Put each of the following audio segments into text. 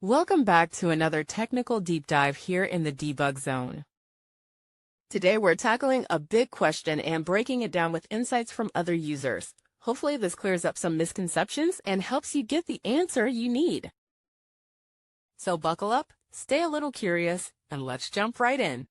Welcome back to another technical deep dive here in the debug zone. Today we're tackling a big question and breaking it down with insights from other users. Hopefully this clears up some misconceptions and helps you get the answer you need. So buckle up, stay a little curious, and let's jump right in.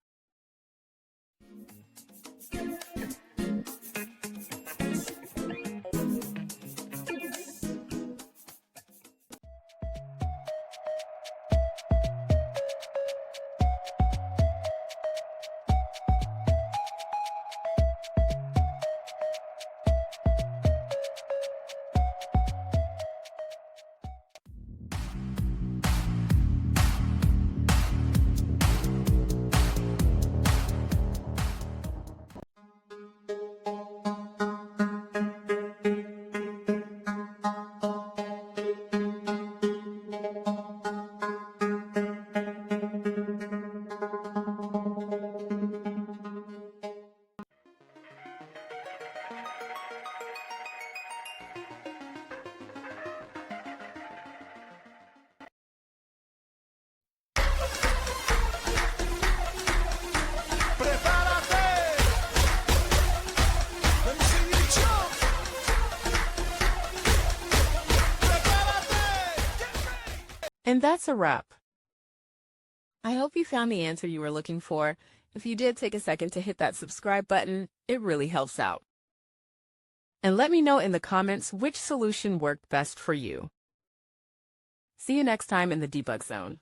And that's a wrap. I hope you found the answer you were looking for. If you did, take a second to hit that subscribe button. It really helps out. And let me know in the comments which solution worked best for you. See you next time in the debug zone.